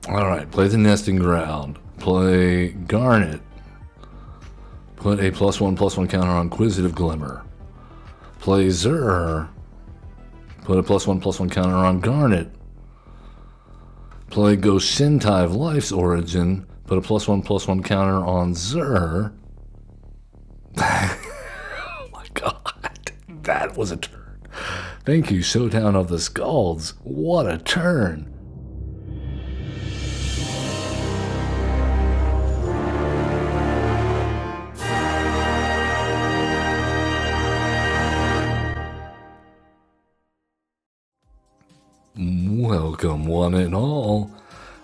Alright, play the Nesting Ground. Play Garnet. Put a +1/+1 counter on Inquisitive Glimmer. Play Zur. Put a +1/+1 counter on Garnet. Play Goshintai of Life's Origin. Put a +1/+1 counter on Zur. Oh my god. That was a turn. Thank you, Showdown of the Scalds. What a turn. Welcome, one and all.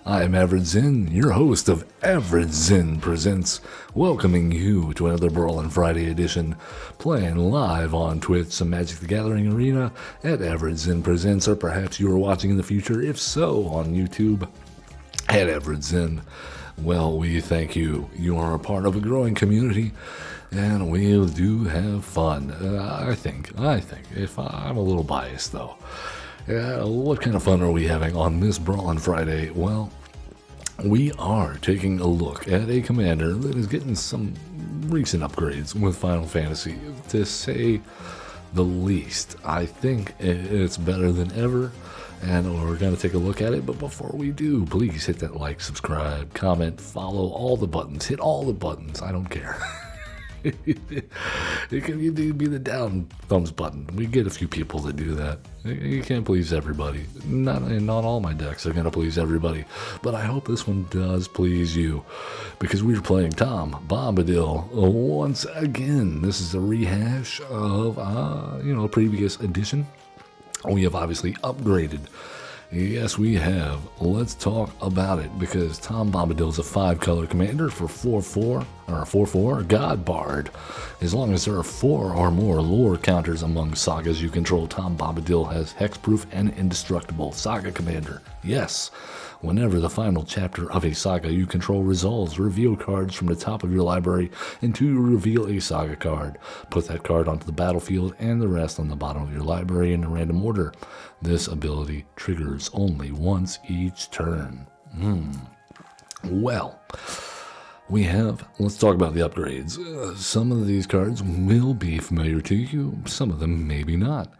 I am Average Zen, your host of Average Zen Presents, welcoming you to another Brawlin Friday edition, playing live on Twitch, some Magic the Gathering Arena at Average Zen Presents, or perhaps you are watching in the future, if so, on YouTube at Average Zen. Well, we thank you. You are a part of a growing community, and we do have fun. I think, if I'm a little biased though. What kind of fun are we having on this Brawlin Friday? Well, we are taking a look at a commander that is getting some recent upgrades with Final Fantasy, to say the least. I think it's better than ever, and we're going to take a look at it. But before we do, please hit that like, subscribe, comment, follow, all the buttons. Hit all the buttons. I don't care. It can be the down thumbs button. We get a few people that do that. You can't please everybody. Not all my decks are going to please everybody. But I hope this one does please you, because we're playing Tom Bombadil once again. This is a rehash of a previous edition. We have obviously upgraded. Yes, we have. Let's talk about it, because Tom Bombadil is a 5-color commander for 4/4, or a 4/4 God Bard. As long as there are 4 or more lore counters among sagas you control, Tom Bombadil has hexproof and indestructible saga commander. Yes, whenever the final chapter of a saga you control resolves, reveal cards from the top of your library until you reveal a saga card. Put that card onto the battlefield and the rest on the bottom of your library in a random order. This ability triggers only once each turn. Well, let's talk about the upgrades. Some of these cards will be familiar to you, some of them maybe not.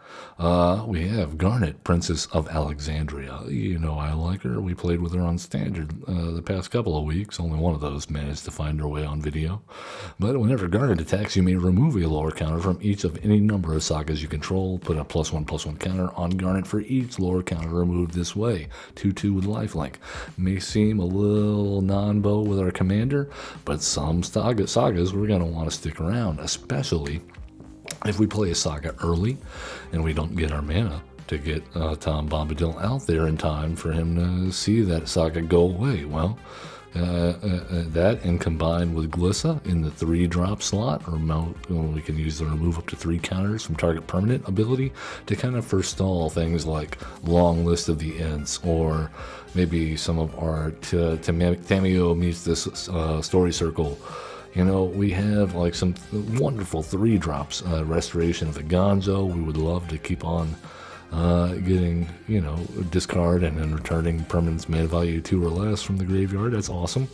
We have Garnet, Princess of Alexandria. You know I like her. We played with her on Standard the past couple of weeks. Only one of those managed to find her way on video. But whenever Garnet attacks, you may remove a lore counter from each of any number of sagas you control. Put a +1/+1 counter on Garnet for each lore counter removed this way. 2/2 with lifelink. May seem a little non-bow with our commander, but some sagas we're going to want to stick around, especially if we play a saga early and we don't get our mana to get Tom Bombadil out there in time for him to see that saga go away. Well, that, and combined with Glissa in the 3-drop slot, or we can use the remove up to 3 counters from target permanent ability to kind of forestall things like Long List of the Ents, or maybe some of our Tamio meets this story circle. You know, we have like some wonderful 3-drops, Restoration of the Gonzo. We would love to keep on getting, discard and then returning permanents mana value 2 or less from the graveyard. That's awesome.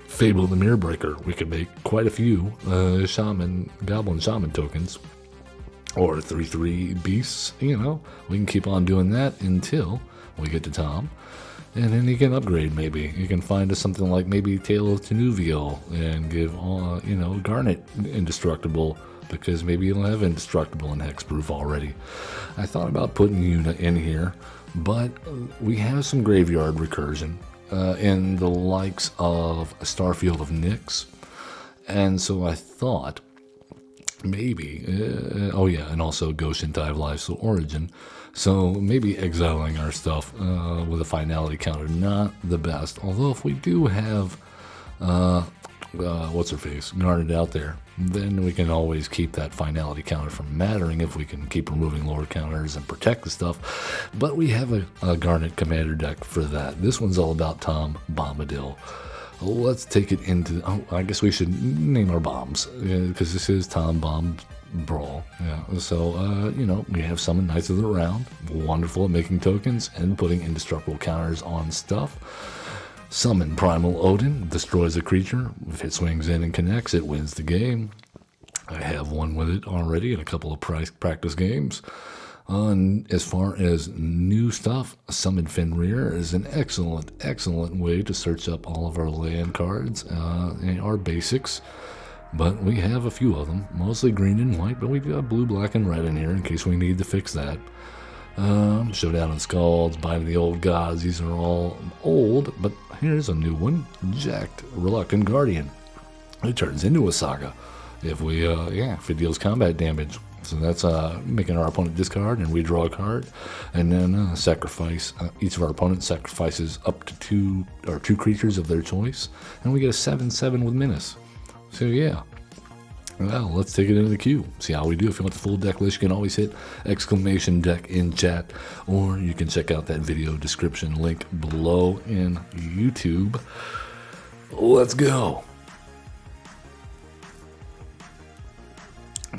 Fable the Mirror Breaker. We could make quite a few Goblin Shaman tokens, or 3/3 beasts. We can keep on doing that until we get to Tom. And then you can upgrade, maybe. You can find us something like maybe Tale of Tenuvial and give, Garnet indestructible, because maybe you'll have indestructible and hexproof already. I thought about putting Yuna in here, but we have some graveyard recursion in the likes of Starfield of Nyx. And so I thought maybe, and also Goshintai of Life's Origin. So maybe exiling our stuff with a finality counter, not the best. Although if we do have, what's-her-face, Garnet out there, then we can always keep that finality counter from mattering if we can keep removing lore counters and protect the stuff. But we have a Garnet commander deck for that. This one's all about Tom Bombadil. Let's take it into, I guess we should name our bombs, because this is Tom Brawl. Yeah. So, you know, we have Summon Knights of the Round. Wonderful at making tokens and putting indestructible counters on stuff. Summon Primal Odin. Destroys a creature. If it swings in and connects, it wins the game. I have one with it already in a couple of practice games. As far as new stuff, Summon Fenrir is an excellent way to search up all of our land cards, our basics. But we have a few of them, mostly green and white, but we've got blue, black, and red in here in case we need to fix that. Showdown and Scalds, Bind of the Old Gods, these are all old, but here's a new one, Jacked Reluctant Guardian. It turns into a saga if it deals combat damage. So that's making our opponent discard and we draw a card, and then sacrifice. Each of our opponents sacrifices up to two creatures of their choice, and we get a 7/7 with Menace. So yeah, well, let's take it into the queue. See how we do. If you want the full deck list, you can always hit !deck in chat, or you can check out that video description link below in YouTube. Let's go.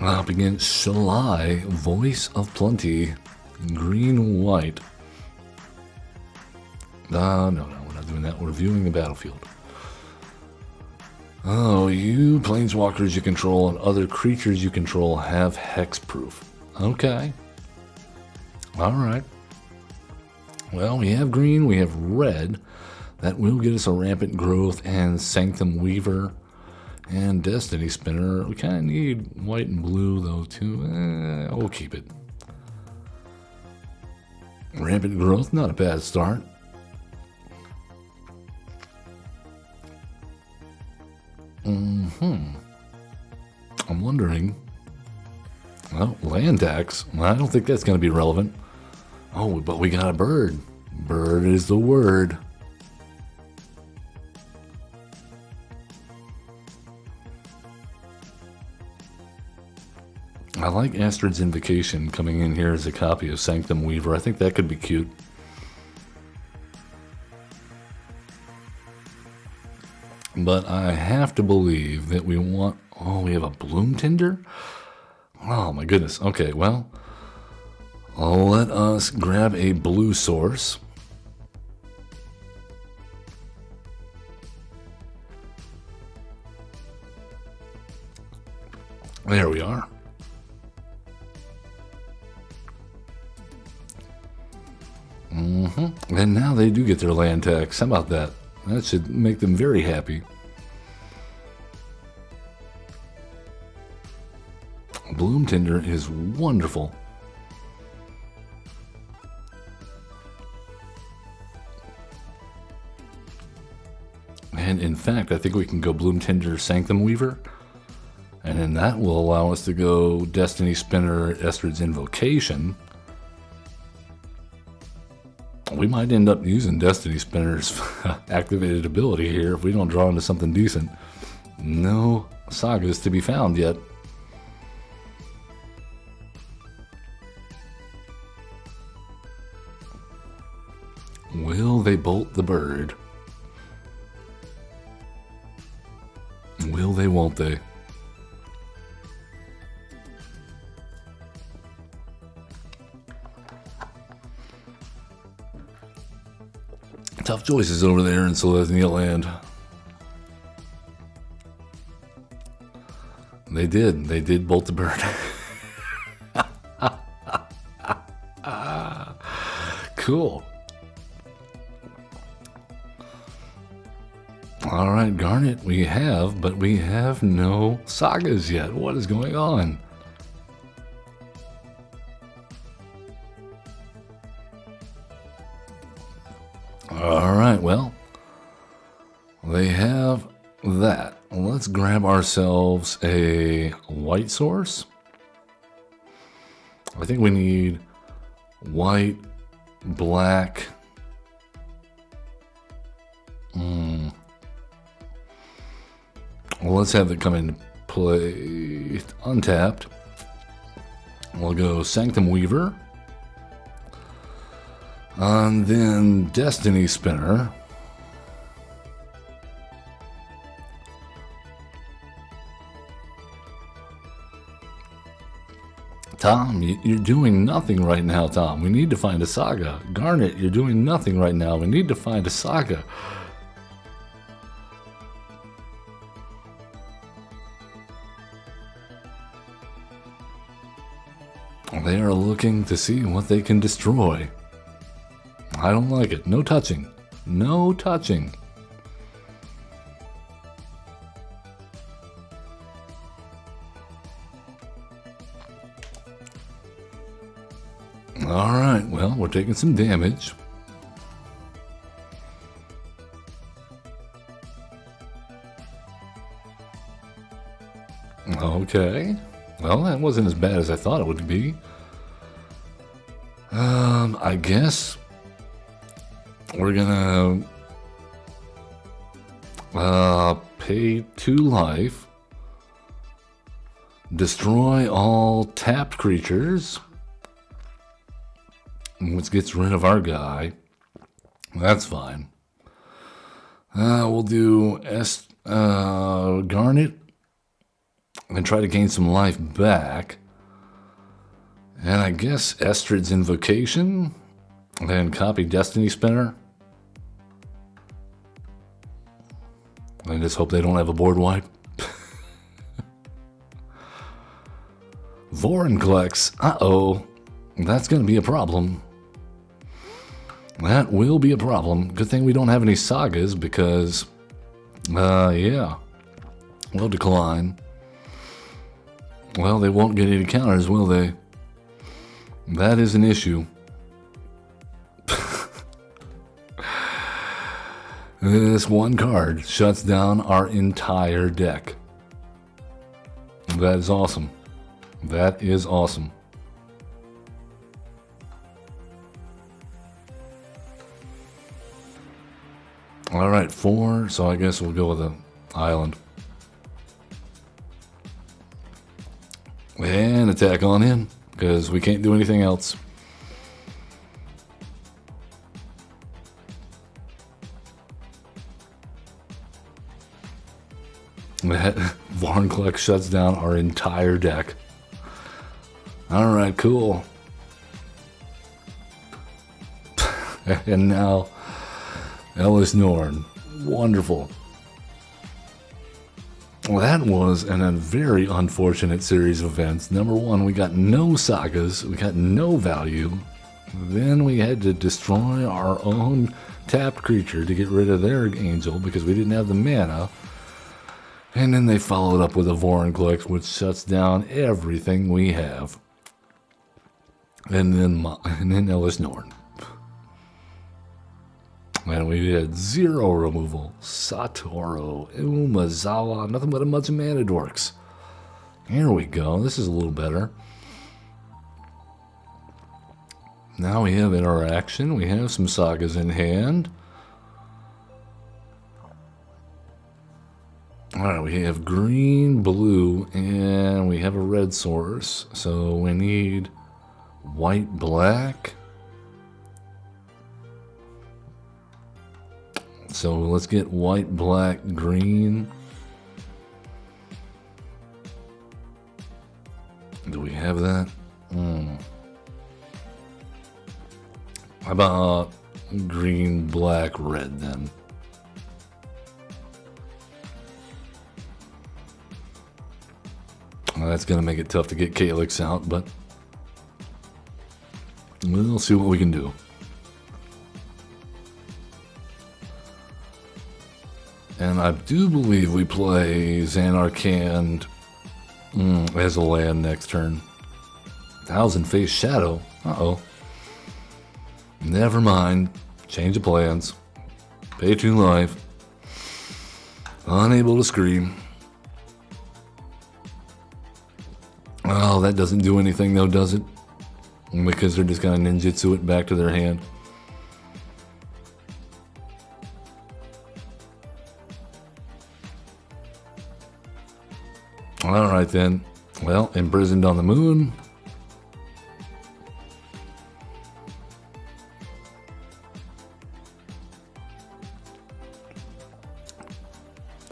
Up against Shalai, Voice of Plenty, green-white. No, we're not doing that. We're viewing the battlefield. Oh, you planeswalkers you control and other creatures you control have hexproof. Okay. Alright. Well, we have green, we have red. That will get us a Rampant Growth and Sanctum Weaver. And Destiny Spinner. We kind of need white and blue, though, too. We'll keep it. Rampant Growth, not a bad start. I'm wondering. Well, land tax. Well, I don't think that's going to be relevant. Oh, but we got a bird. Bird is the word. I like Astrid's Invocation coming in here as a copy of Sanctum Weaver. I think that could be cute. But I have to believe that we want... Oh, we have a Bloom Tinder? Oh, my goodness. Okay, well, let us grab a blue source. There we are. And now they do get their land tax. How about that? That should make them very happy. Bloom Tinder is wonderful. And in fact, I think we can go Bloom Tinder Sanctum Weaver. And then that will allow us to go Destiny Spinner Astrid's Invocation. We might end up using Destiny Spinner's activated ability here if we don't draw into something decent. No sagas to be found yet. Will they bolt the bird? Will they, won't they? Tough choices over there in Celestia Land. They did bolt the bird. Cool. All right, Garnet we have, but we have no sagas yet. What is going on? All right, well, they have that. Let's grab ourselves a white source. I think we need white, black. Well, let's have it come into play untapped. We'll go Sanctum Weaver. And then Destiny Spinner. Tom, you're doing nothing right now, Tom. We need to find a saga. Garnet, you're doing nothing right now. We need to find a saga. They are looking to see what they can destroy. I don't like it. No touching. No touching. Alright, well, we're taking some damage. Okay. Well, that wasn't as bad as I thought it would be. I guess we're gonna pay 2 life, destroy all tapped creatures, which gets rid of our guy. That's fine. We'll do Garnet and try to gain some life back. And I guess Estrid's Invocation, and copy Destiny Spinner. I just hope they don't have a board wipe. Vorinclex, uh-oh, that's going to be a problem. That will be a problem. Good thing we don't have any sagas because, yeah, we'll decline. Well, they won't get any counters, will they? That is an issue. This one card shuts down our entire deck. That is awesome. That is awesome. Alright, 4, so I guess we'll go with an island. And attack on in, because we can't do anything else. Vorinclex shuts down our entire deck. Alright, cool. And now, Ellis Norn. Wonderful. Well, that was a very unfortunate series of events. Number one, we got no sagas, we got no value. Then we had to destroy our own tapped creature to get rid of their angel because we didn't have the mana. And then they followed up with a Vorinclex, which shuts down everything we have. And then Ellis Norn. And we had 0 removal. Satoru, Umazawa, nothing but a bunch of mana dorks. Here we go. This is a little better. Now we have interaction. We have some sagas in hand. Alright, we have green, blue, and we have a red source. So we need white, black. So let's get white, black, green. Do we have that? How about green, black, red then? Well, that's going to make it tough to get Calyx out, but we'll see what we can do. And I do believe we play Xanarkand as a land next turn. Thousand Face Shadow. Uh-oh. Never mind. Change of plans. Pay 2 life. Unable to scream. Oh, that doesn't do anything though, does it? Because they're just gonna ninjutsu it back to their hand. Alright then. Well, Imprisoned on the Moon.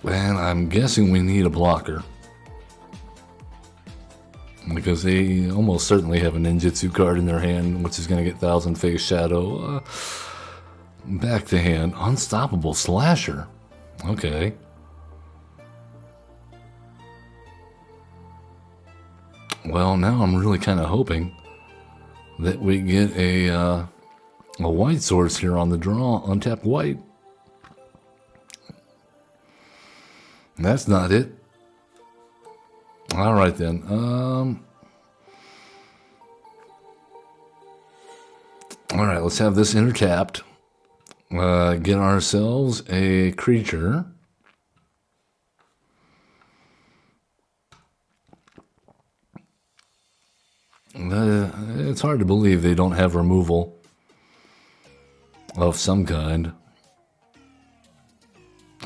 And I'm guessing we need a blocker. because they almost certainly have a ninjutsu card in their hand, which is going to get Thousand Face Shadow back to hand. Unstoppable Slasher. Okay. Well, now I'm really kind of hoping that we get a white source here on the draw. Untapped white. That's not it. All right then. All right, let's have this intertapped. Get ourselves a creature. It's hard to believe they don't have removal of some kind.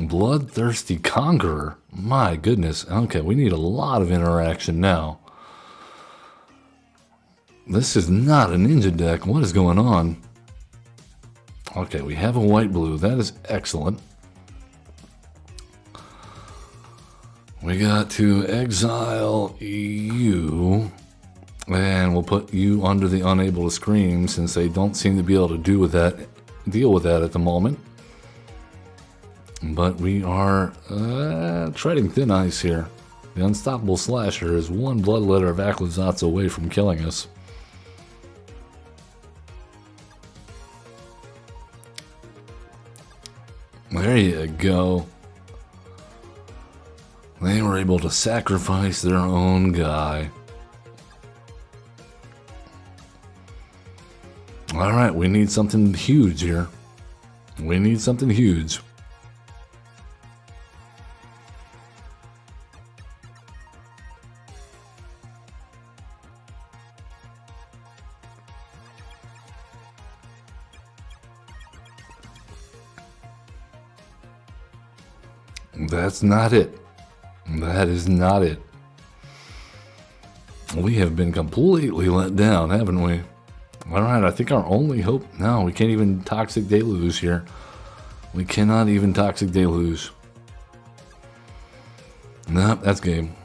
Bloodthirsty Conqueror. My goodness. Okay, we need a lot of interaction now. This is not a ninja deck. What is going on? Okay, we have a white-blue. That is excellent. We got to exile you. And we'll put you under the unable to scream since they don't seem to be able to deal with that at the moment. But we are treading thin ice here. The Unstoppable Slasher is one bloodletter of Aquazats away from killing us. There you go. They were able to sacrifice their own guy. Alright, we need something huge here. We need something huge. That's not it. That is not it. We have been completely let down, haven't we? Alright, I think our only hope... No, we can't even Toxic Deluge here. We cannot even Toxic Deluge. Nope, that's game.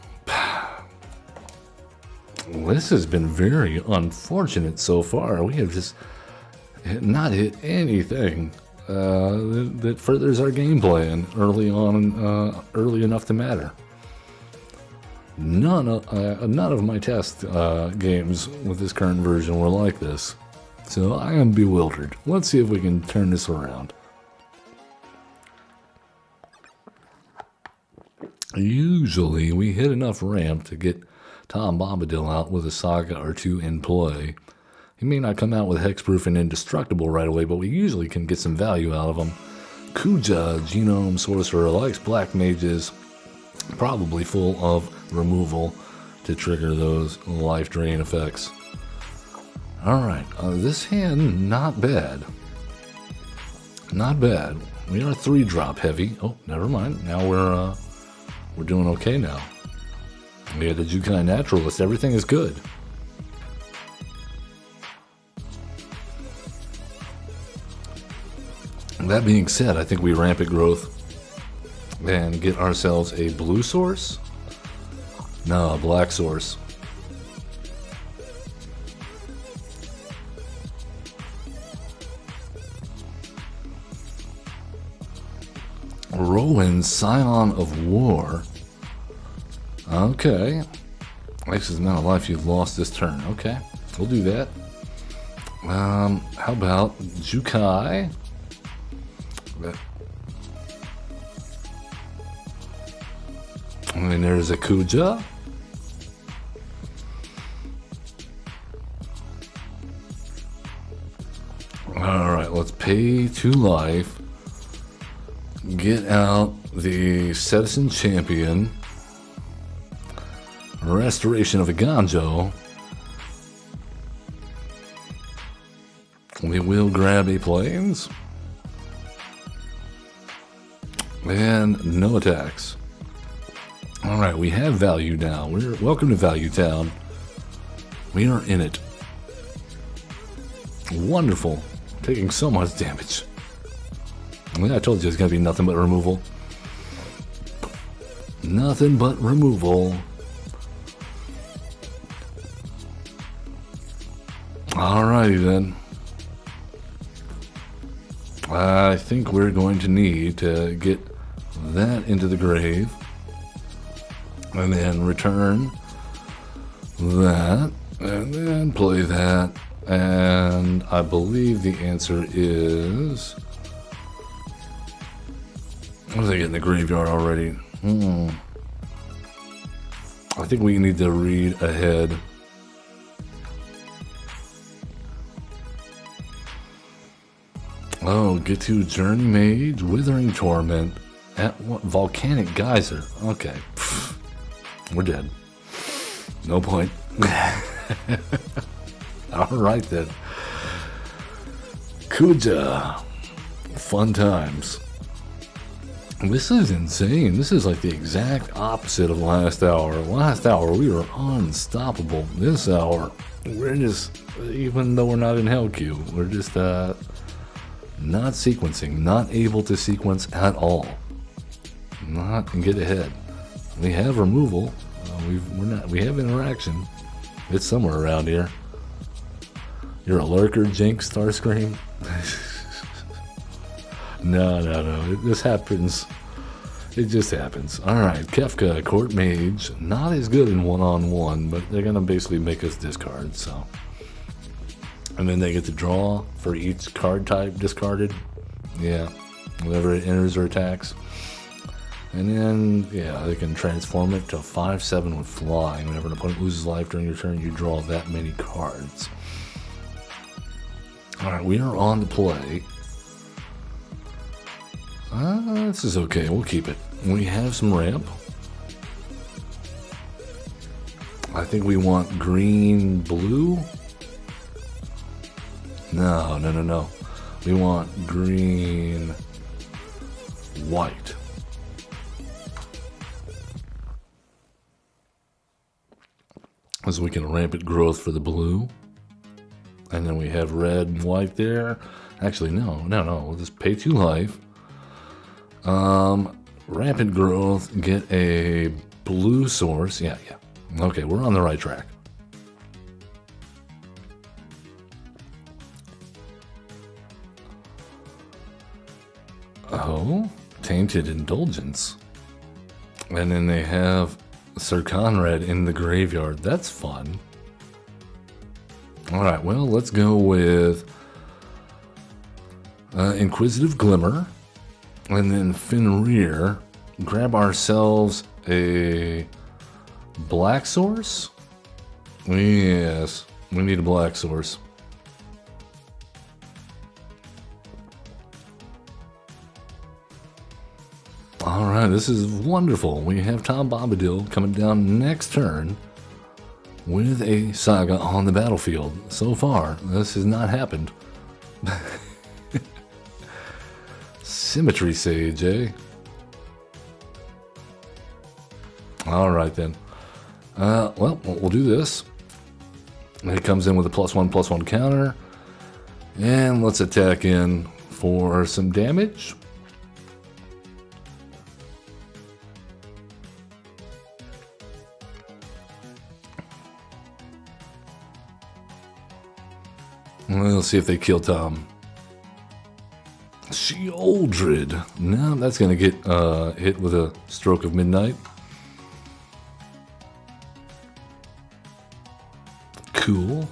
This has been very unfortunate so far. We have just not hit anything that furthers our game plan early on, early enough to matter. None of my test games with this current version were like this. So I am bewildered. Let's see if we can turn this around. Usually we hit enough ramp to get Tom Bombadil out with a saga or two in play. He may not come out with hexproof and indestructible right away, but we usually can get some value out of him. Kuja, Genome Sorcerer, likes black mages, probably full of removal to trigger those life drain effects. Alright, this hand, not bad. Not bad. We are 3-drop heavy. Oh, never mind. Now we're doing okay now. We had the Jukai Naturalist. Everything is good. That being said, I think we Rampant Growth and get ourselves a blue source? No, a black source. Rowan, Scion of War. Okay. X is the amount of life you've lost this turn. Okay, we'll do that. How about Jukai? And there's a Kuja. Alright, let's pay 2 life. Get out the Citizen Champion. Restoration of a Ganjo. We will grab a Plains. And no attacks. Alright, we have value now. Welcome to Value Town. We are in it. Wonderful. Taking so much damage. I told you it's going to be nothing but removal. Nothing but removal. Alrighty then. I think we're going to need to get that into the grave. And then return that. And then play that. And I believe the answer is... What did I get in the graveyard already? I think we need to read ahead. Oh, get to Journey Mage, Withering Torment, at what? Volcanic Geyser. Okay. Pfft. We're dead. No point. Alright then. Kuja. Fun times. This is insane. This is like the exact opposite of last hour. Last hour, we were unstoppable. This hour, we're just, even though we're not in Hell Queue, we're just not sequencing, not able to sequence at all. Not and get ahead. We have removal. We have interaction. It's somewhere around here. You're a lurker, Jinx, Starscream. No. This happens. It just happens. Alright, Kefka, Court Mage. Not as good in one-on-one, but they're going to basically make us discard, so. And then they get to draw for each card type discarded. Yeah, whenever it enters or attacks. And then, yeah, they can transform it to 5/7 with flying. Whenever an opponent loses life during your turn, you draw that many cards. Alright, we are on to play. This is okay. We'll keep it. We have some ramp. I think we want green, blue. No. We want green, white. So we can ramp it growth for the blue. And then we have red and white there. Actually, no. We'll just pay 2 life. Rampant growth, get a blue source. Yeah. Okay, we're on the right track. Oh, Tainted Indulgence. And then they have Sir Conrad in the graveyard. That's fun. Alright, well, let's go with Inquisitive Glimmer. And then Fenrir. Grab ourselves a black source? Yes, we need a black source. Alright, this is wonderful. We have Tom Bombadil coming down next turn with a saga on the battlefield. So far, this has not happened. Symmetry Sage, eh? Alright then. Well, we'll do this. It comes in with a +1/+1 counter. And let's attack in for some damage. We'll see if they kill Tom. Sheoldred. Now that's going to get hit with a Stroke of Midnight. Cool.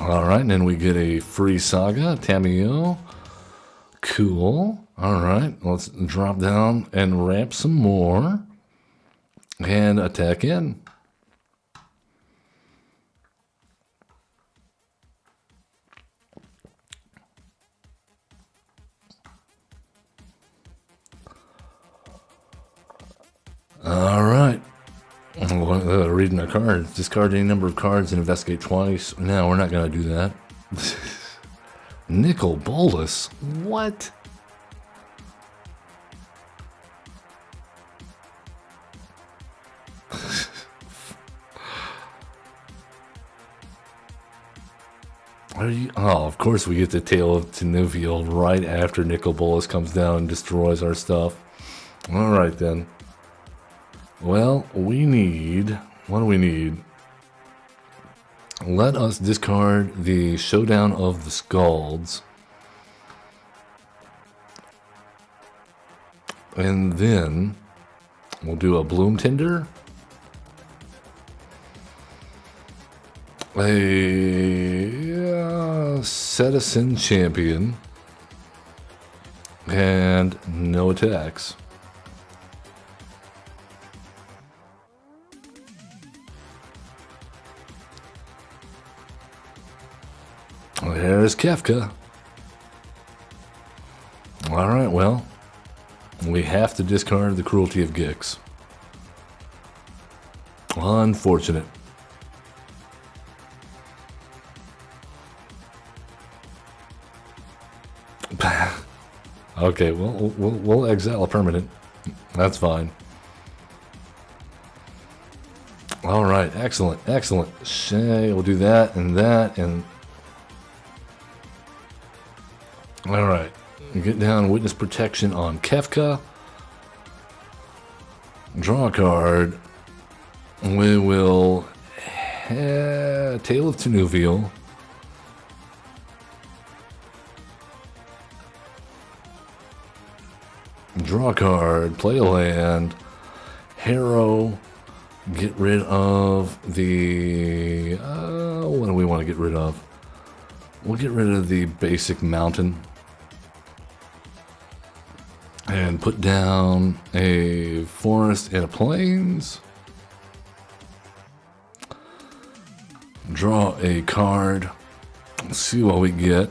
Alright, and then we get a free saga, Tamio. Cool. Alright, let's drop down and ramp some more. And attack in. Alright. Reading our cards. Discard any number of cards and investigate twice. No, we're not going to do that. Nicol Bolas? What? Oh, of course we get the Tale of Tenuvial right after Nicol Bolas comes down and destroys our stuff. Alright then. Well, we need... What do we need? let us discard the Showdown of the Scalds. And then we'll do a Bloom Tinder, a Citizen Champion, and no attacks. There's Kefka. Alright, well, we have to discard the Cruelty of Gix. Unfortunate. Okay, well, we'll exile a permanent. That's fine. Alright, excellent, excellent. Shay, we'll do that and that and... Alright, get down Witness Protection on Kefka. Draw a card. We will... Tale of Tenuvial. Draw a card, play a land, Harrow, get rid of the... what do we want to get rid of? We'll get rid of the basic mountain. And put down a forest and a plains. Draw a card. Let's see what we get.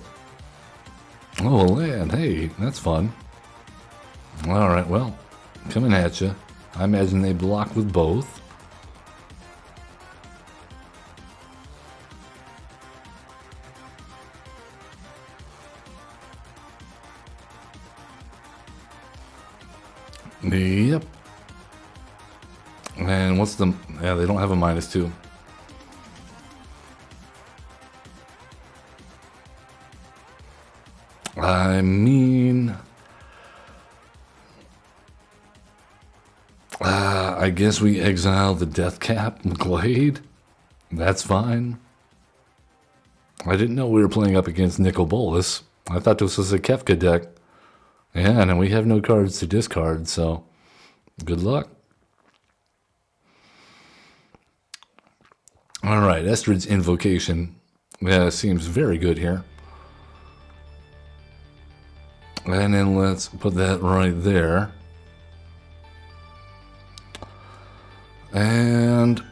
Oh, a land. Hey, that's fun. Alright, well, coming at you. I imagine they block with both. Yep. And what's the... Yeah, they don't have a -2. I mean... I guess we exile the Death Cap Glade. That's fine. I didn't know we were playing up against Nicol Bolas. I thought this was a Kefka deck. Yeah, and we have no cards to discard, so good luck. Alright, Estrid's Invocation. Yeah, seems very good here. And then let's put that right there. And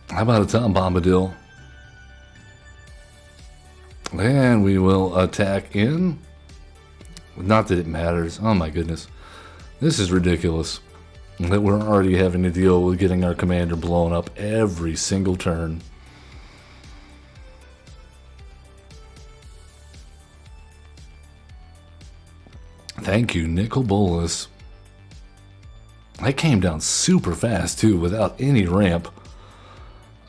how about a Tom Bombadil? And we will attack in. Not that it matters. Oh my goodness. This is ridiculous. That we're already having to deal with getting our commander blown up every single turn. Thank you, Nicol Bolas. That came down super fast too, without any ramp.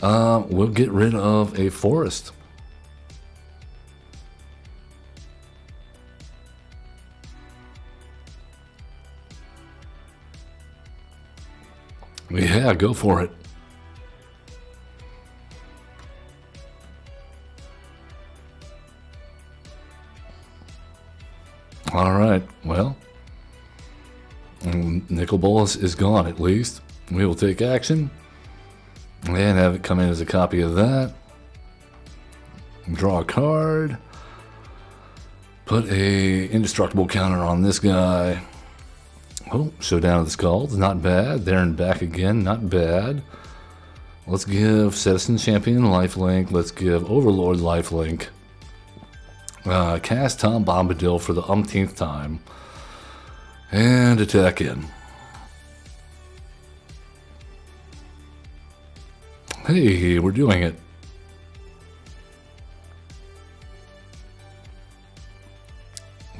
We'll get rid of a forest. Yeah, go for it. All right, well, Nicol Bolas is gone at least. We will take action and have it come in as a copy of that. Draw a card. Put a indestructible counter on this guy. Oh, Showdown of the Skulls, not bad. There and back again, not bad. Let's give Citizen Champion lifelink. Let's give Overlord lifelink. Cast Tom Bombadil for the umpteenth time. And attack in. Hey, we're doing it.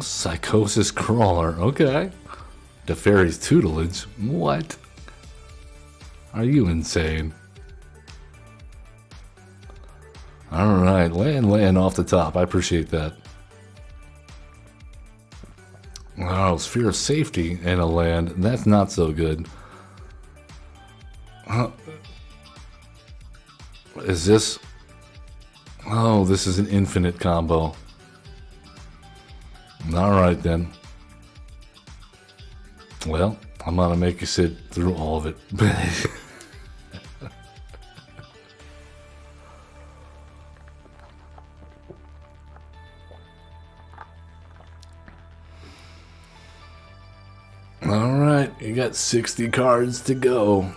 Psychosis Crawler, okay. Deferi's Tutelage, what? Are you insane? Alright, land off the top, I appreciate that. Oh, Sphere of Safety and a land, that's not so good. Is this... Oh, this is an infinite combo. Alright then. Well, I'm gonna make you sit through all of it. Alright, you got 60 cards to go.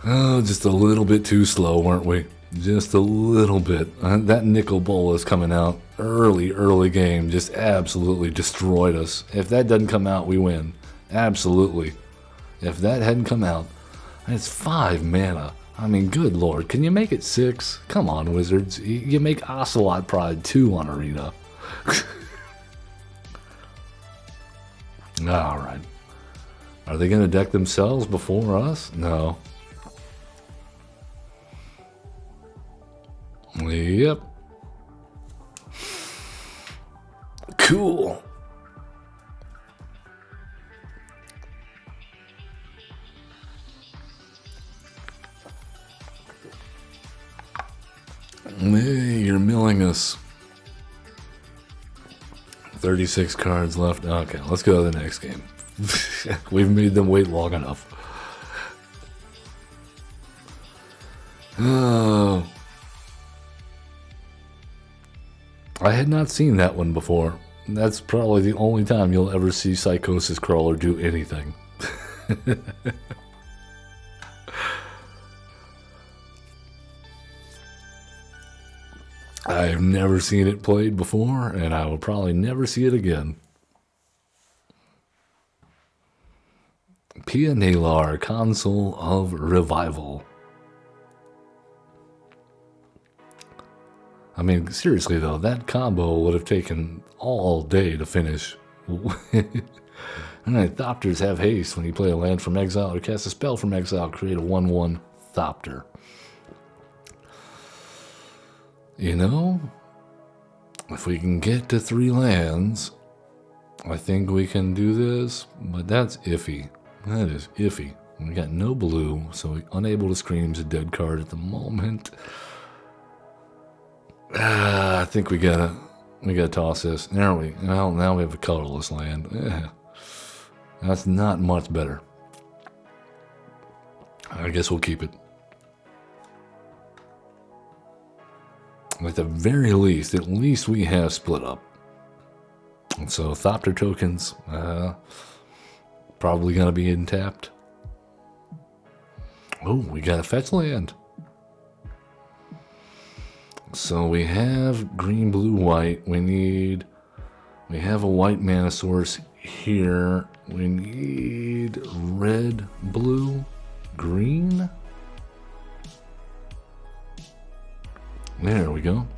Oh, just a little bit too slow, weren't we? Just a little bit. That nickel bowl is coming out early game. Just absolutely destroyed us. If that doesn't come out, we win. Absolutely. If that hadn't come out, it's 5 mana. I mean, good lord. Can you make it 6? Come on, Wizards. You make Ocelot Pride 2 on Arena. Alright. Are they going to deck themselves before us? No. Yep. Cool. Hey, you're milling us. 36 cards left. Okay, let's go to the next game. We've made them wait long enough. Oh. I had not seen that one before. That's probably the only time you'll ever see Psychosis Crawler do anything. I've never seen it played before, and I will probably never see it again. Pia Nalar, Console of Revival. I mean, seriously though, that combo would have taken all day to finish. Alright, Thopters have haste. When you play a land from exile or cast a spell from exile, create a 1/1 Thopter. You know, if we can get to 3 lands, I think we can do this, but that's iffy. That is iffy. We got no blue, so we're unable to scream's a dead card at the moment. I think we gotta toss this. There we well, now we have a colorless land. That's not much better. I guess we'll keep it. At the very least, at least we have split up. And so Thopter tokens, probably gonna be untapped. Oh, we got a fetch land. So we have green, blue, white. We have a white mana source here. We need red, blue, green. There we go.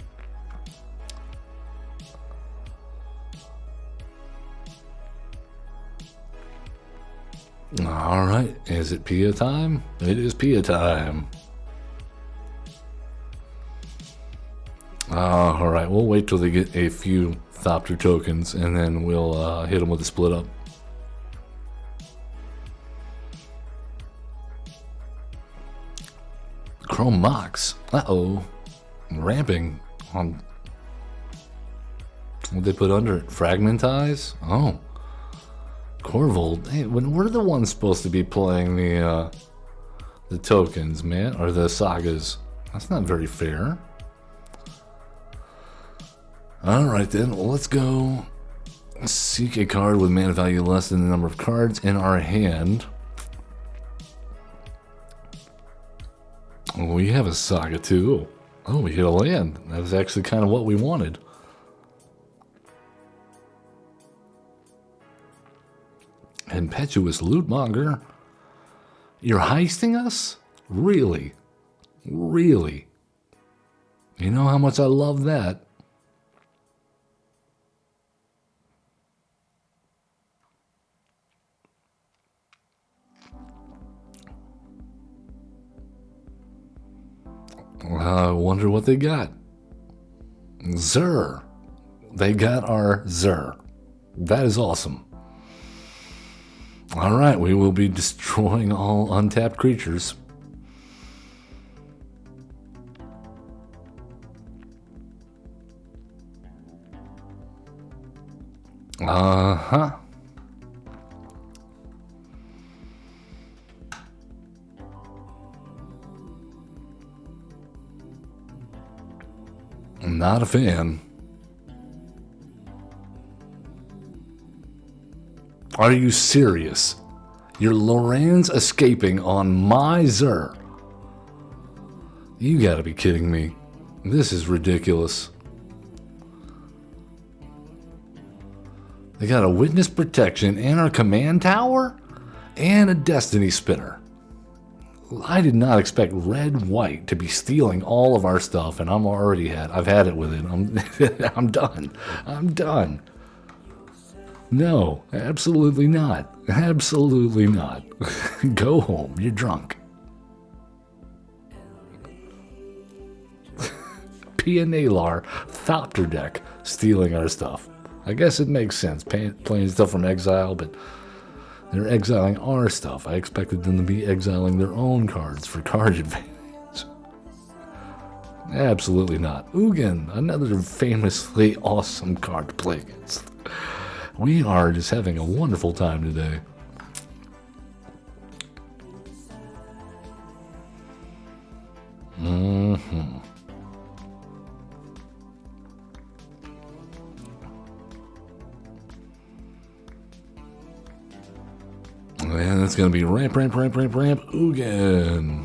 All right, is it Pia time? It is Pia time. All right, we'll wait till they get a few Thopter tokens, and then we'll hit them with a split up. Chrome Mox. Uh-oh. Ramping on... What'd they put under it? Fragmentize? Oh. Corvold. Hey, when were the ones supposed to be playing the tokens, man? Or the sagas? That's not very fair. Alright then, well, let's go seek a card with mana value less than the number of cards in our hand. We have a saga too. Oh, we hit a land. That was actually kind of what we wanted. Impetuous Lootmonger. You're heisting us? Really? Really? You know how much I love that. I wonder what they got. Zur. They got our Zur. That is awesome. Alright, we will be destroying all untapped creatures. Uh-huh. Not a fan. Are you serious? Your Loran's escaping on my Zer. You gotta be kidding me. This is ridiculous. They got a witness protection and a command tower and a destiny spinner. I did not expect red white to be stealing all of our stuff, and I've had it with it. I'm done. I'm done. No, absolutely not. Absolutely not. Go home. You're drunk. Pianalar Thopter deck stealing our stuff. I guess it makes sense playing stuff from exile, but they're exiling our stuff. I expected them to be exiling their own cards for card advantage. Absolutely not. Ugin, another famously awesome card to play against. We are just having a wonderful time today. Mm-hmm. And it's going to be ramp, Ugin.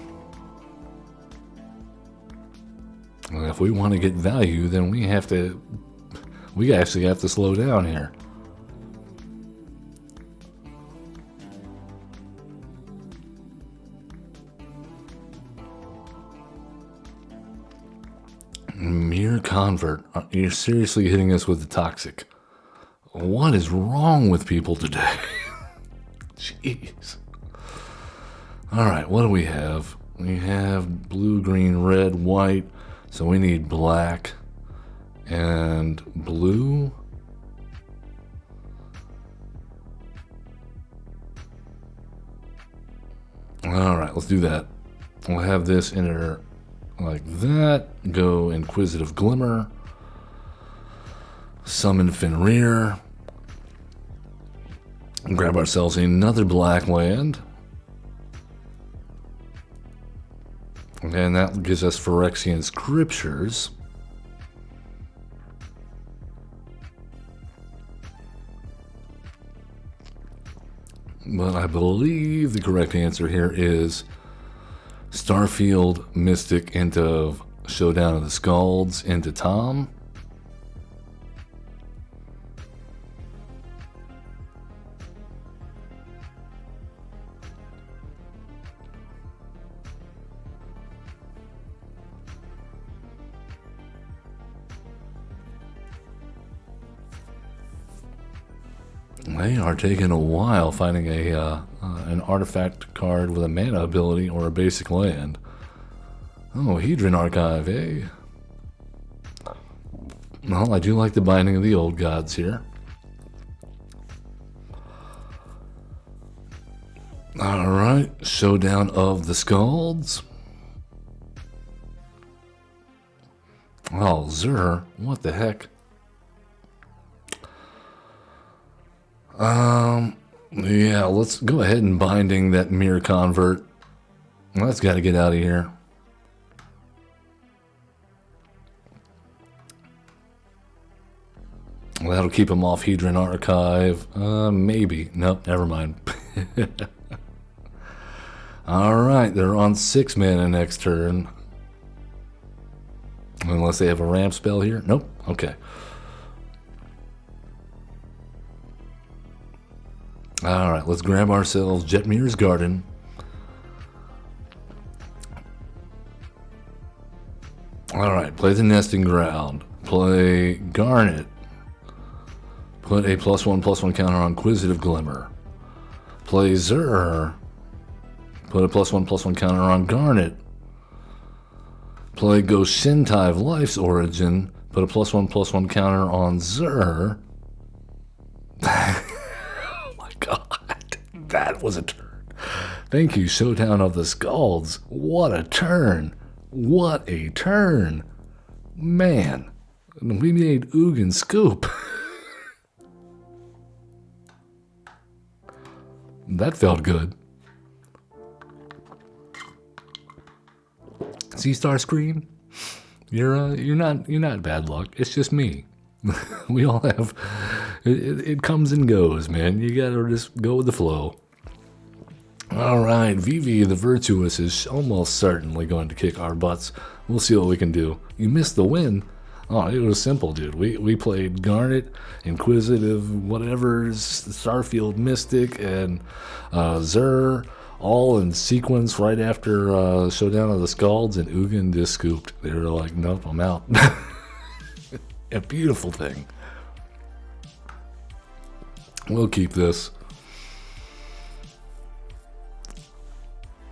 And if we want to get value, then we actually have to slow down here. Mere convert. You're seriously hitting us with the toxic. What is wrong with people today? Jeez. Alright, what do we have? We have blue, green, red, white. So we need black and blue. Alright, let's do that. We'll have this enter like that. Go Inquisitive Glimmer. Summon Fenrir. Grab ourselves another black land. And that gives us Phyrexian Scriptures. But I believe the correct answer here is Starfield Mystic into Showdown of the Scalds into Tom. They are taking a while finding an artifact card with a mana ability or a basic land. Oh, Hedron Archive, eh? Well, I do like the Binding of the Old Gods here. Alright, Showdown of the Scalds. Oh, Zur, what the heck? Yeah, let's go ahead and binding that Mirror Convert. That's got to get out of here. Well, that'll keep him off Hedron Archive. Maybe. Nope, never mind. Alright, they're on 6 mana next turn. Unless they have a ramp spell here. Nope. Okay. Alright, let's grab ourselves Jetmir's Garden. Alright, play the Nesting Ground. Play Garnet. Put a +1/+1 counter on Inquisitive Glimmer. Play Zur. Put a +1/+1 counter on Garnet. Play Goshintai of Life's Origin. Put a +1/+1 counter on Zur. God, That was a turn. Thank you, Showdown of the Scalds. What a turn. What a turn. Man, we made Oog and Scoop. That felt good. See Starscream? You're not bad luck. It's just me. We all have it comes and goes, man. You gotta just go with the flow. All right, Vivi the Virtuous is almost certainly going to kick our butts. We'll see what we can do. You missed the win. Oh, it was simple, dude. We played Garnet, Inquisitive, whatever, Starfield Mystic, and Zur, all in sequence right after Showdown of the Scalds, and Ugin just scooped. They were like, nope, I'm out. A beautiful thing. We'll keep this.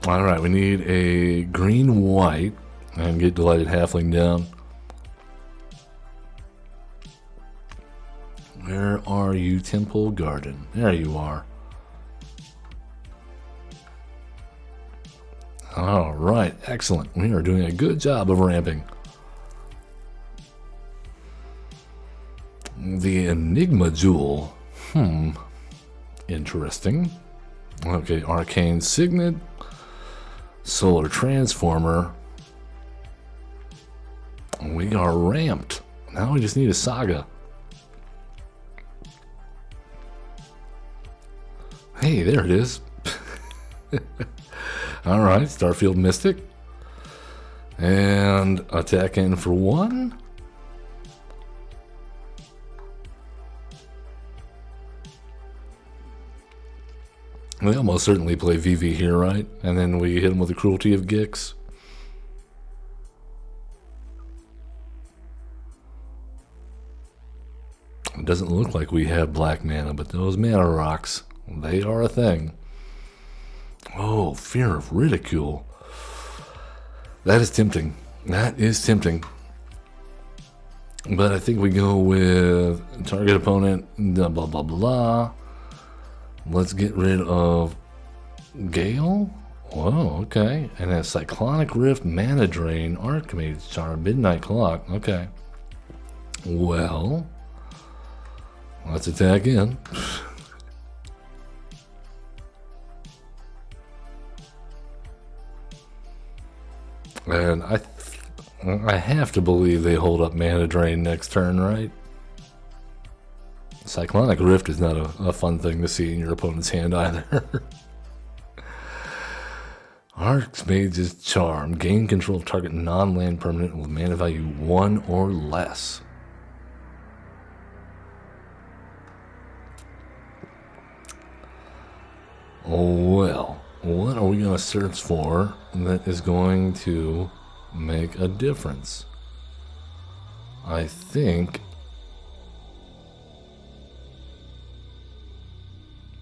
All right, we need a green-white, and get Delighted Halfling down. Where are you, Temple Garden? There you are. All right, excellent. We are doing a good job of ramping. The Enigma Jewel. Interesting. Okay, Arcane Signet. Solar Transformer. We are ramped. Now we just need a Saga. Hey, there it is. All right, Starfield Mystic. And attack in for 1. We almost certainly play Vivi here, right? And then we hit him with the Cruelty of Gix. It doesn't look like we have black mana, but those mana rocks, they are a thing. Oh, Fear of Ridicule. That is tempting. That is tempting. But I think we go with target opponent, blah, blah, blah, blah. Let's get rid of Gale. Whoa, okay. And then Cyclonic Rift, Mana Drain, Archmage Charm, Midnight Clock. Okay. Well, let's attack in. And I have to believe they hold up Mana Drain next turn, right? Cyclonic Rift is not a fun thing to see in your opponent's hand either. Archmage's Charm. Gain control of target non-land permanent with mana value 1 or less. Well, what are we going to search for that is going to make a difference? I think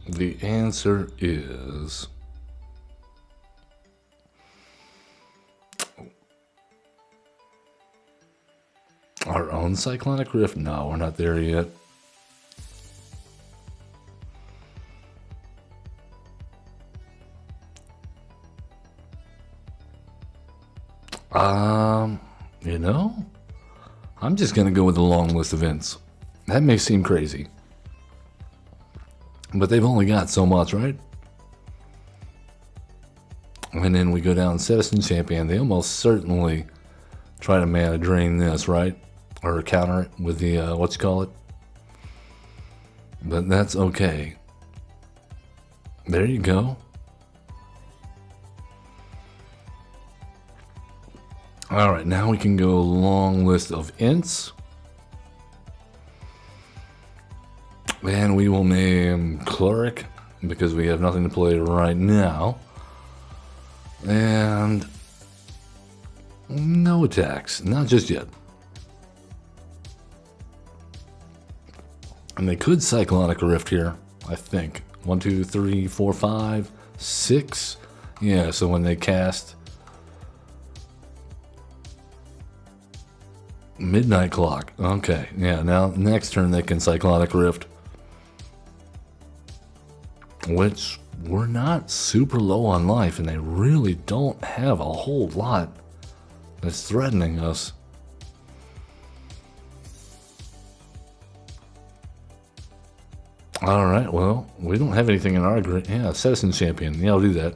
the answer is our own Cyclonic Rift. No, we're not there yet. You know, I'm just gonna go with the long list events. That may seem crazy, but they've only got so much, right? And then we go down Citizen Champion. They almost certainly try to mana drain this, right? Or counter it with the, what you call it? But that's okay. There you go. Alright, now we can go long list of ints. And we will name Cleric, because we have nothing to play right now. And no attacks, not just yet. And they could Cyclonic Rift here, I think. 1, 2, 3, 4, 5, 6. Yeah, so when they cast Midnight Clock. Okay, yeah, now next turn they can Cyclonic Rift. Which we're not super low on life, and they really don't have a whole lot that's threatening us. Alright, well, we don't have anything in our grid. Yeah, Citizen Champion. Yeah, I'll do that.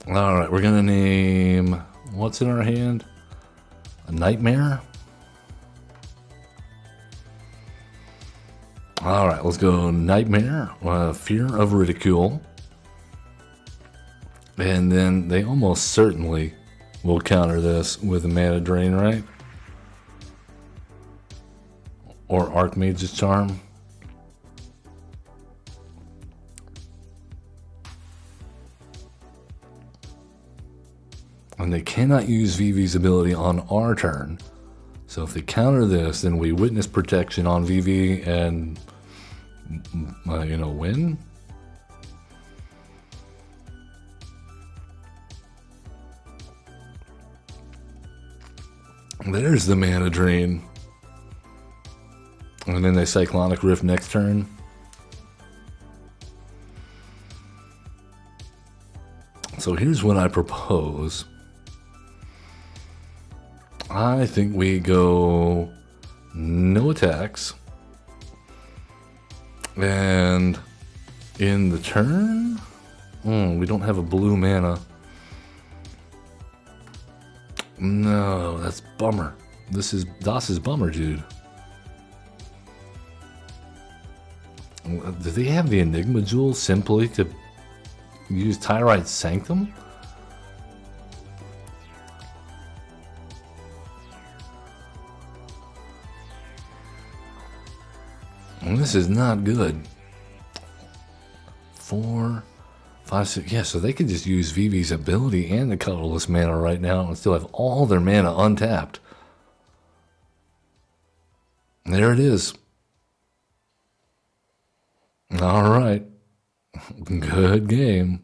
Alright, we're gonna name... What's in our hand? A Nightmare? Alright, let's go Nightmare. Fear of Ridicule. And then they almost certainly will counter this with a Mana Drain, right? Or Archmage's Charm. And they cannot use Vivi's ability on our turn. So if they counter this, then we witness protection on Vivi and, win. There's the Mana Drain. And then they Cyclonic Rift next turn. So here's what I propose. I think we go no attacks. And in the turn, we don't have a blue mana. No, that's bummer. Das is bummer, dude. Do they have the Enigma Jewel simply to use Tyrite Sanctum? This is not good. 4, 5, 6. Yeah, so they could just use Vivi's ability and the colorless mana right now and still have all their mana untapped. There it is. All right. Good game.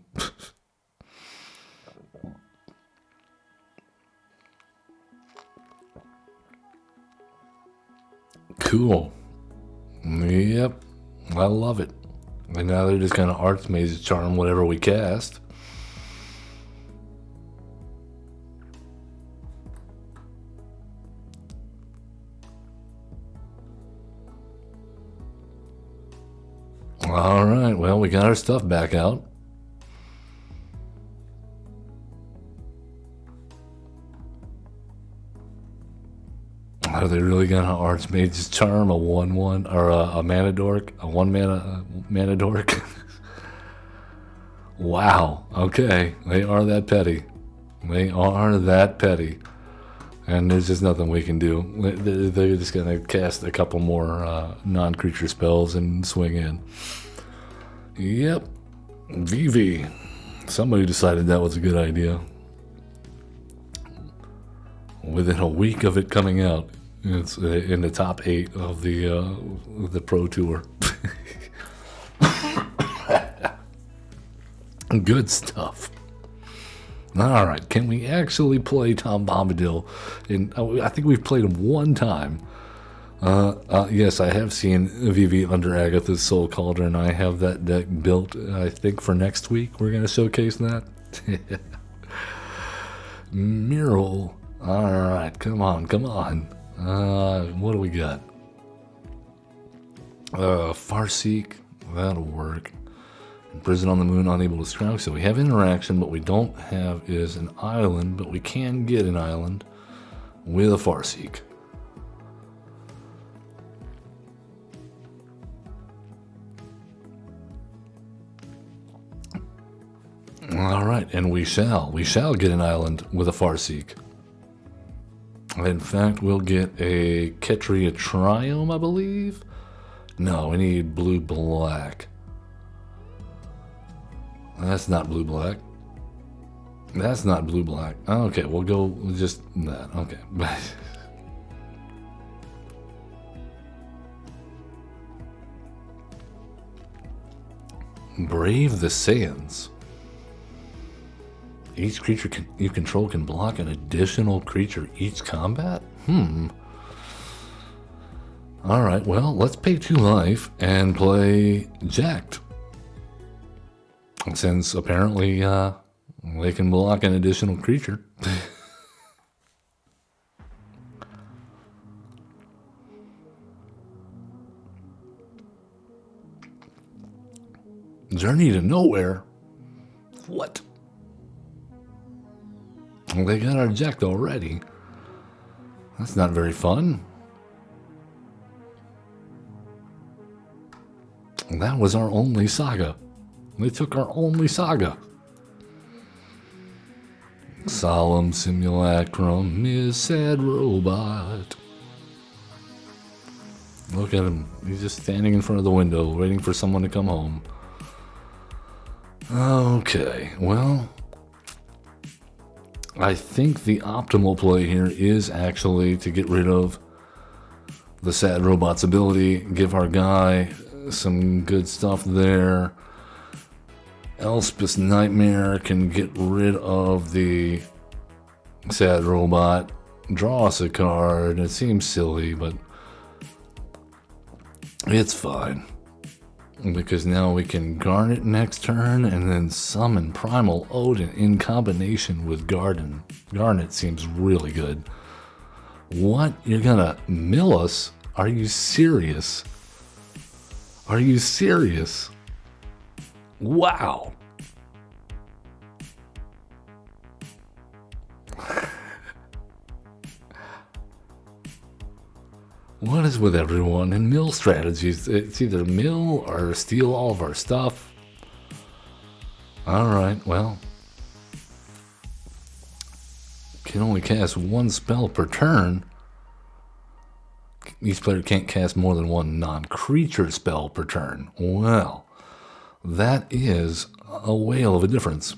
Cool. Yep. I love it. And now they're just going to Archmage's Charm whatever we cast. Alright, well, we got our stuff back out. Are they really gonna Archmage's Charm a 1/1 or a Mana Dork? A 1 mana Dork? Wow, okay. They are that petty. They are that petty. And there's just nothing we can do. They're just gonna cast a couple more non-creature spells and swing in. Yep. Vivi. Somebody decided that was a good idea. Within a week of it coming out, it's in the top 8 of the Pro Tour. Good stuff. All right, can we actually play Tom Bombadil? I think we've played him one time. Yes, I have seen Vivi under Agatha's Soul Cauldron. I have that deck built, I think, for next week. We're going to showcase that. Mural. All right, come on. What do we got? Farseek. That'll work. Prison on the Moon, unable to strike. So we have interaction, but we don't have is an island, but we can get an island with a Farseek. All right, and we shall get an island with a Farseek. In fact, we'll get a Ketria Triome, I believe. No, we need blue-black. That's not blue-black. That's not blue-black. Okay, we'll go with just that. Okay. Brave the Sands. Each creature you control can block an additional creature each combat? Alright, well, let's pay 2 life and play Jacked. Since apparently they can block an additional creature. Journey to Nowhere? What? Well, they got our Jacked already. That's not very fun. That was our only saga. They took our only saga. Solemn simulacrum is sad robot. Look at him. He's just standing in front of the window waiting for someone to come home. Okay, well, I think the optimal play here is actually to get rid of the sad robot's ability, give our guy some good stuff there. Elspeth's Nightmare can get rid of the sad robot, draw us a card. It seems silly, but it's fine. Because now we can Garnet next turn and then summon Primal Odin in combination with Garnet seems really good. What? You're gonna mill us? Are you serious? Are you serious? Wow. What is with everyone in mill strategies? It's either mill or steal all of our stuff. Alright, well. Can only cast 1 spell per turn. Each player can't cast more than 1 non-creature spell per turn. Well, that is a whale of a difference.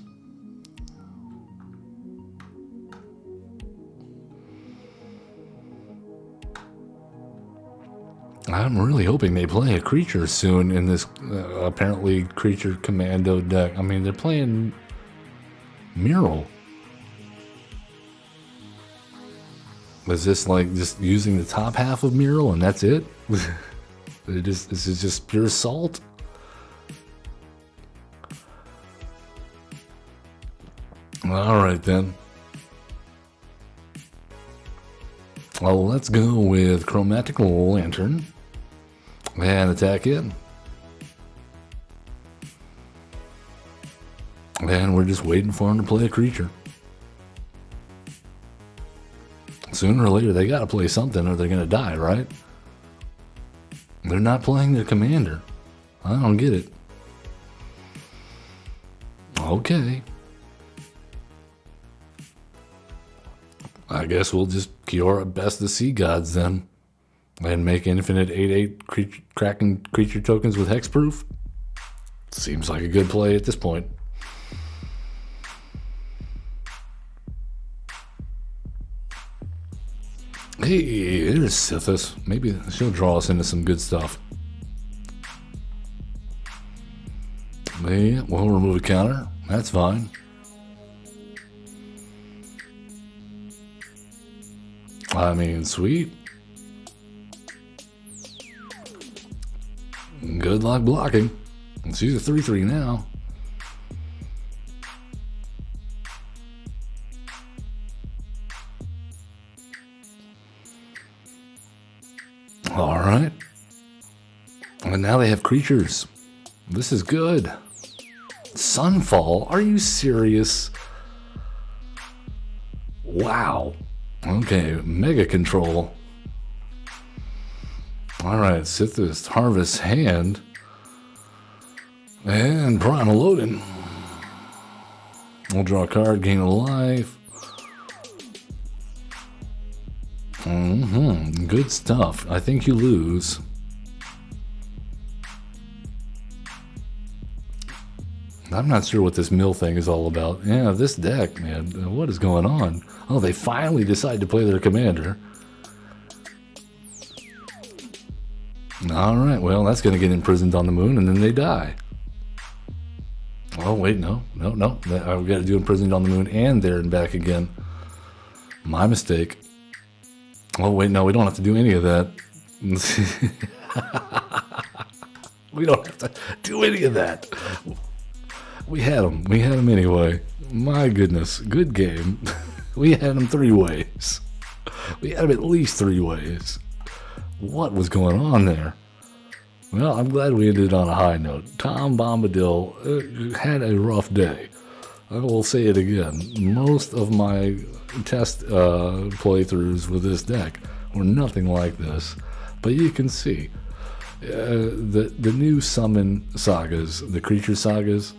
I'm really hoping they play a creature soon in this apparently creature commando deck. I mean, they're playing Mural. Is this like just using the top half of Mural and that's it? This is just pure salt? Alright then. Well, let's go with Chromatic Lantern. And attack it. And we're just waiting for him to play a creature. Sooner or later, they gotta play something or they're gonna die, right? They're not playing their commander. I don't get it. Okay. I guess we'll just cure at best the sea gods then. And make infinite 8/8 Kraken creature tokens with hexproof. Seems like a good play at this point. Hey, there's Sithis. Maybe she'll draw us into some good stuff. Yeah, we'll remove a counter. That's fine. I mean, sweet. Good luck blocking. She's a 3/3 now. Alright. And now they have creatures. This is good. Sunfall? Are you serious? Wow. Okay, Mega Control. Alright, Sithis, Harvest Hand. And Primal Odin. We'll draw a card, gain a life. Good stuff. I think you lose. I'm not sure what this mill thing is all about. Yeah, this deck, man. What is going on? Oh, they finally decide to play their commander. Alright, well, that's going to get imprisoned on the moon, and then they die. Oh, wait, no. I've got to do Imprisoned on the Moon and There and Back again. My mistake. Oh, wait, no, we don't have to do any of that. We don't have to do any of that. We had them. We had them anyway. My goodness. Good game. We had them 3 ways. We had them at least 3 ways. What was going on there? Well, I'm glad we ended on a high note. Tom Bombadil had a rough day. I will say it again. Most of my test playthroughs with this deck were nothing like this. But you can see the new summon sagas, the creature sagas,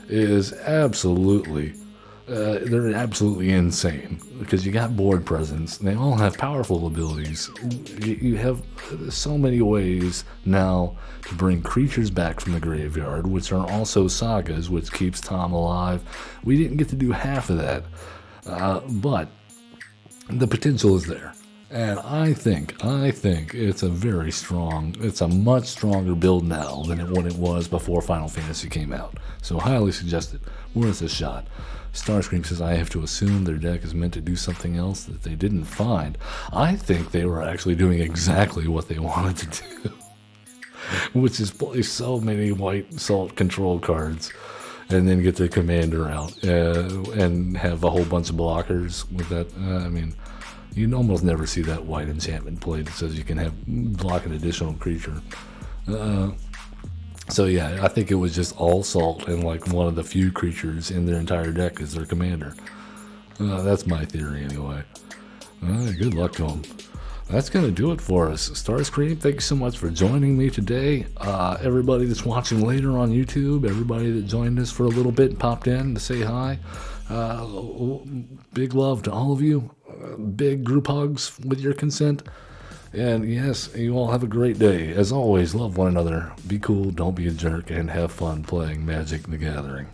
is absolutely they're absolutely insane because you got board presence. They all have powerful abilities. You have so many ways now to bring creatures back from the graveyard, which are also sagas, which keeps Tom alive. We didn't get to do half of that, but the potential is there. And I think it's it's a much stronger build now than what it was before Final Fantasy came out. So highly suggested, worth a shot. Starscream says, I have to assume their deck is meant to do something else that they didn't find. I think they were actually doing exactly what they wanted to do, which is play so many white salt control cards and then get the commander out and have a whole bunch of blockers with that. I mean, you almost never see that white enchantment played that says you can block an additional creature. So yeah, I think it was just all salt and like one of the few creatures in their entire deck is their commander. That's my theory anyway. Good luck to them. That's going to do it for us. Starscream, thank you so much for joining me today. Everybody that's watching later on YouTube, everybody that joined us for a little bit and popped in to say hi. Big love to all of you. Big group hugs with your consent. And yes, you all have a great day. As always, love one another. Be cool, don't be a jerk, and have fun playing Magic the Gathering.